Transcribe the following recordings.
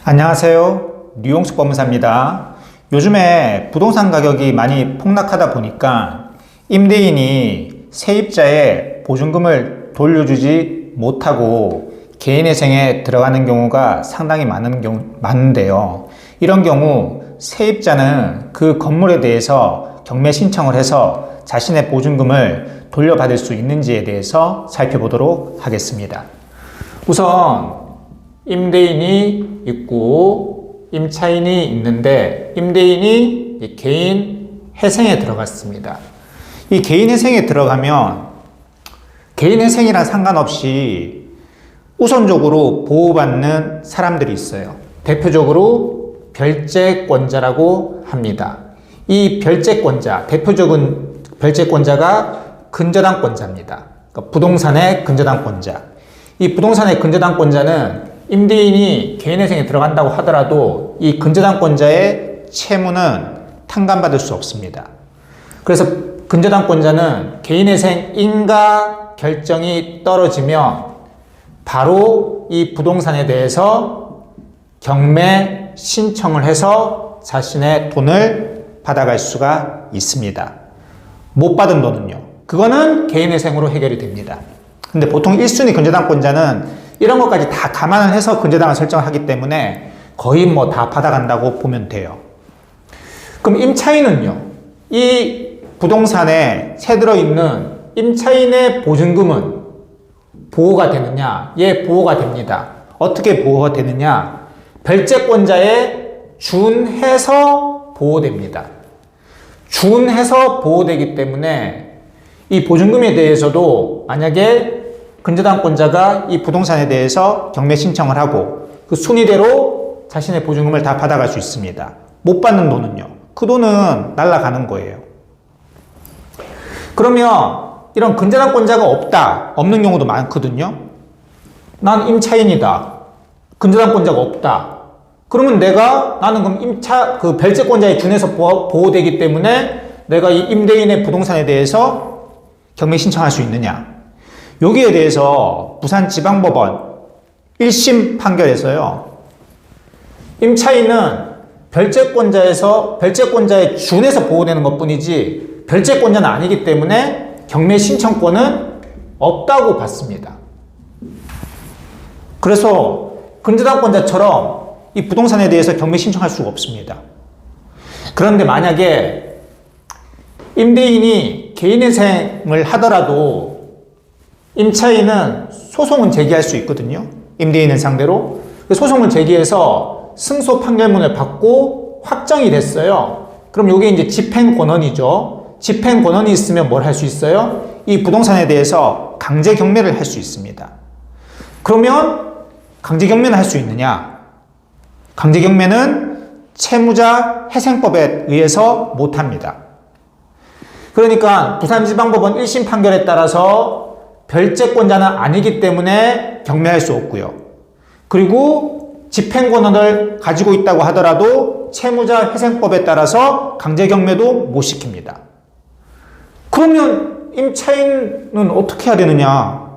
안녕하세요. 류용숙 법무사입니다. 요즘에 부동산 가격이 많이 폭락하다 보니까 임대인이 세입자의 보증금을 돌려주지 못하고 개인회생에 들어가는 경우가 상당히 많은데요. 이런 경우 세입자는 그 건물에 대해서 경매 신청을 해서 자신의 보증금을 돌려받을 수 있는지에 대해서 살펴보도록 하겠습니다. 우선 임대인이 있고 임차인이 있는데 임대인이 개인 회생에 들어갔습니다. 이 개인 회생에 들어가면 개인 회생이랑 상관없이 우선적으로 보호받는 사람들이 있어요. 대표적으로 별채권자라고 합니다. 이 별채권자, 대표적인 별채권자가 근저당권자입니다. 그러니까 부동산의 근저당권자. 이 부동산의 근저당권자는 임대인이 개인회생에 들어간다고 하더라도 이 근저당권자의 채무는 탕감받을 수 없습니다. 그래서 근저당권자는 개인회생 인가 결정이 떨어지면 바로 이 부동산에 대해서 경매 신청을 해서 자신의 돈을 받아갈 수가 있습니다. 못 받은 돈은요, 그거는 개인회생으로 해결이 됩니다. 근데 보통 1순위 근저당권자는 이런 것까지 다 감안을 해서 근저당을 설정을 하기 때문에 거의 뭐 다 받아간다고 보면 돼요. 그럼 임차인은요, 이 부동산에 새들어 있는 임차인의 보증금은 보호가 되느냐? 예, 보호가 됩니다. 어떻게 보호가 되느냐? 별채권자에 준해서 보호됩니다. 준해서 보호되기 때문에 이 보증금에 대해서도 만약에 근저당권자가 이 부동산에 대해서 경매 신청을 하고 그 순위대로 자신의 보증금을 다 받아갈 수 있습니다. 못 받는 돈은요, 그 돈은 날아가는 거예요. 그러면 이런 근저당권자가 없는 경우도 많거든요. 난 임차인이다. 근저당권자가 없다. 그러면 나는 그럼 별채권자에 준해서 보호되기 때문에 내가 이 임대인의 부동산에 대해서 경매 신청할 수 있느냐? 여기에 대해서 부산지방법원 1심 판결에서요, 임차인은 별채권자에 준해서 보호되는 것 뿐이지 별채권자는 아니기 때문에 경매 신청권은 없다고 봤습니다. 그래서 근저당권자처럼 이 부동산에 대해서 경매 신청할 수가 없습니다. 그런데 만약에 임대인이 개인회생을 하더라도 임차인은 소송은 제기할 수 있거든요. 임대인을 상대로. 소송을 제기해서 승소 판결문을 받고 확정이 됐어요. 그럼 이게 이제 집행권원이죠. 집행권원이 있으면 뭘 할 수 있어요? 이 부동산에 대해서 강제 경매를 할 수 있습니다. 그러면 강제 경매는 할 수 있느냐? 강제 경매는 채무자 회생법에 의해서 못합니다. 그러니까 부산지방법원 1심 판결에 따라서 별채권자는 아니기 때문에 경매할 수 없고요. 그리고 집행권원을 가지고 있다고 하더라도 채무자 회생법에 따라서 강제 경매도 못 시킵니다. 그러면 임차인은 어떻게 해야 되느냐?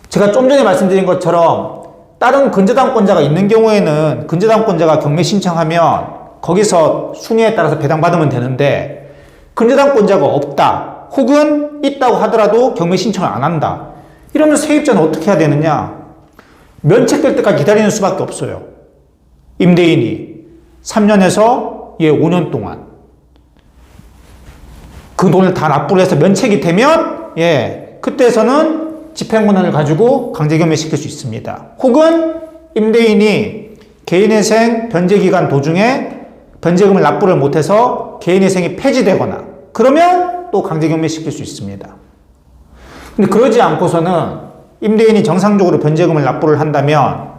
제가 좀 전에 말씀드린 것처럼 다른 근저당권자가 있는 경우에는 근저당권자가 경매 신청하면 거기서 순위에 따라서 배당받으면 되는데, 근저당권자가 없다, 혹은 있다고 하더라도 경매 신청을 안 한다, 이러면 세입자는 어떻게 해야 되느냐? 면책될 때까지 기다리는 수밖에 없어요. 임대인이 3년에서 5년 동안 그 돈을 다 납부를 해서 면책이 되면 그때서는 집행권한을 가지고 강제 경매시킬 수 있습니다. 혹은 임대인이 개인회생 변제기간 도중에 변제금을 납부를 못해서 개인회생이 폐지되거나 그러면 또 강제 경매시킬 수 있습니다. 근데 그러지 않고서는 임대인이 정상적으로 변제금을 납부를 한다면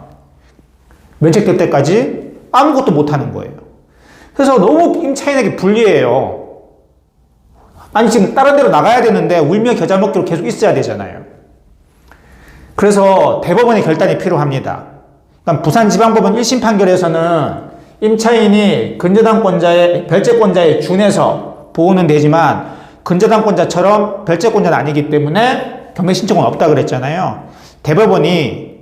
면책될 때까지 아무것도 못하는 거예요. 그래서 너무 임차인에게 불리해요. 아니, 지금 다른 데로 나가야 되는데 울며 겨자 먹기로 계속 있어야 되잖아요. 그래서 대법원의 결단이 필요합니다. 그러니까 부산지방법원 1심 판결에서는 임차인이 별채권자에 준해서 보호는 되지만 근저당권자처럼 별채권자는 아니기 때문에 경매 신청은 없다 그랬잖아요. 대법원이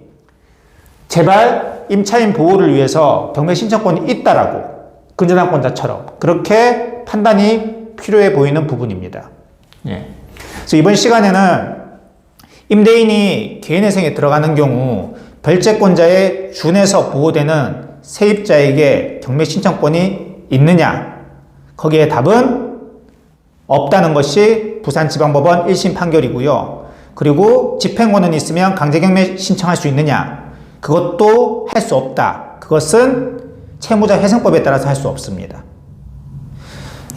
제발 임차인 보호를 위해서 경매 신청권이 있다라고 근저당권자처럼 그렇게 판단이 필요해 보이는 부분입니다. 예. 그래서 이번 시간에는 임대인이 개인회생에 들어가는 경우 별채권자에 준해서 보호되는 세입자에게 경매 신청권이 있느냐? 거기에 답은 없다는 것이 부산지방법원 1심 판결이고요. 그리고 집행권은 있으면 강제경매 신청할 수 있느냐? 그것도 할 수 없다. 그것은 채무자 회생법에 따라서 할 수 없습니다.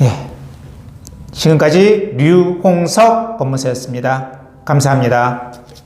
예. 지금까지 류홍석 법무사였습니다. 감사합니다.